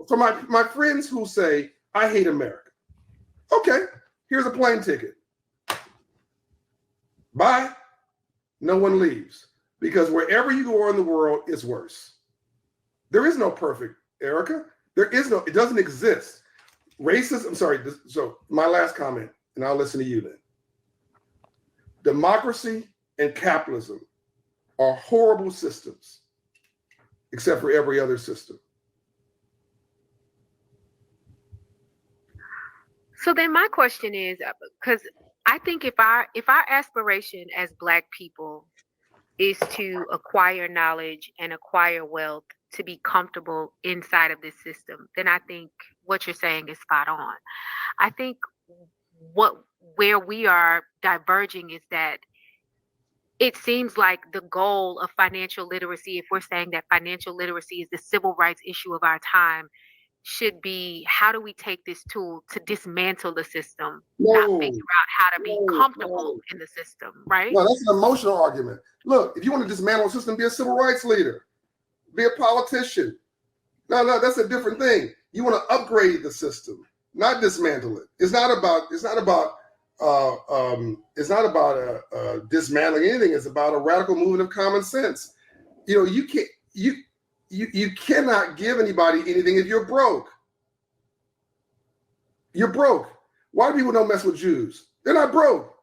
for my friends who say, I hate America. Okay, here's a plane ticket. Bye. No one leaves. Because wherever you go in the world, it's worse. There is no perfect, Erica. There is no, it doesn't exist. Racism, I'm sorry, so my last comment, and I'll listen to you then. Democracy and capitalism are horrible systems, except for every other system. So then my question is, because I think if our aspiration as Black people is to acquire knowledge and acquire wealth to be comfortable inside of this system, then I think what you're saying is spot on. I think where we are diverging is that it seems like the goal of financial literacy, if we're saying that financial literacy is the civil rights issue of our time, should be how do we take this tool to dismantle the system, not figure out how to be comfortable in the system, right? No, that's an emotional argument. Look, if you want to dismantle the system, be a civil rights leader, be a politician. No, that's a different thing. You want to upgrade the system, not dismantle it. It's not about dismantling anything. It's about a radical movement of common sense. You know, you cannot give anybody anything if you're broke. You're broke. Why do people don't mess with Jews? They're not broke.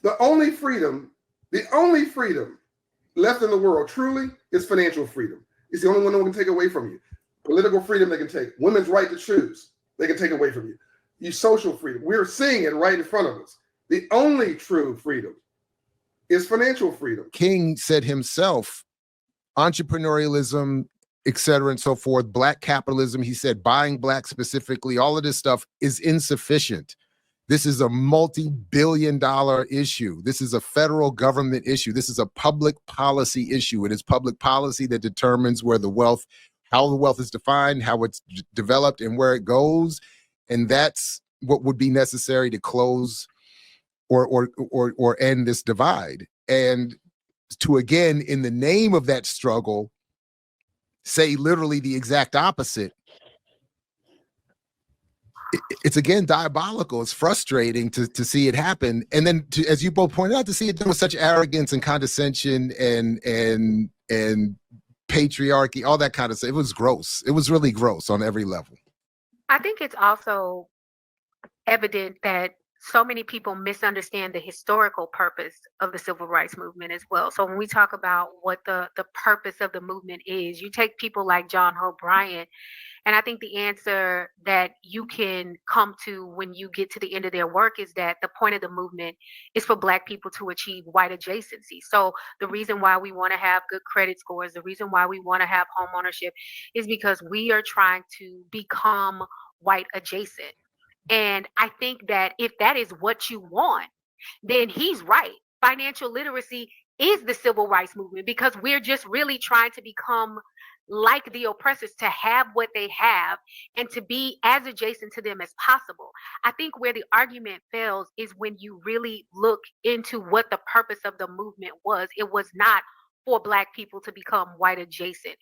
The only freedom left in the world truly is financial freedom. It's the only one no one can take away from you. Political freedom they can take. Women's right to choose, they can take away from you. Your social freedom. We're seeing it right in front of us. The only true freedom is financial freedom. King said himself, entrepreneurialism, et cetera, and so forth, Black capitalism, he said buying Black specifically, all of this stuff is insufficient. This is a multi-billion-dollar issue. This is a federal government issue. This is a public policy issue. It is public policy that determines where the wealth, how the wealth is defined, how it's developed, and where it goes. And that's what would be necessary to close or end this divide. And to, again, in the name of that struggle, say literally the exact opposite. It's again diabolical. It's frustrating to see it happen, and then as you both pointed out, to see it done with such arrogance and condescension and patriarchy, all that kind of stuff. It was gross. It was really gross on every level. I think it's also evident that so many people misunderstand the historical purpose of the civil rights movement as well. So when we talk about what the purpose of the movement is, you take people like John Hope Bryant, and I think the answer that you can come to when you get to the end of their work is that the point of the movement is for Black people to achieve white adjacency. So the reason why we want to have good credit scores, the reason why we want to have home ownership is because we are trying to become white adjacent. And I think that if that is what you want, then he's right. Financial literacy is the civil rights movement, because we're just really trying to become like the oppressors, to have what they have and to be as adjacent to them as possible. I think where the argument fails is when you really look into what the purpose of the movement was. It was not for Black people to become white adjacent.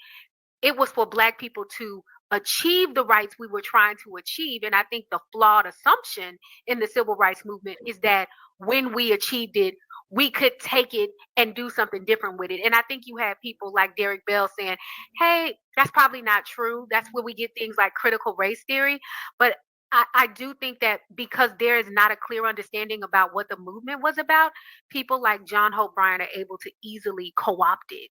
It was for Black people to achieve the rights we were trying to achieve. And I think the flawed assumption in the civil rights movement is that when we achieved it, we could take it and do something different with it. And I think you have people like Derek Bell saying, hey, that's probably not true. That's where we get things like critical race theory. But I do think that because there is not a clear understanding about what the movement was about, people like John Hope Bryant are able to easily co-opt it.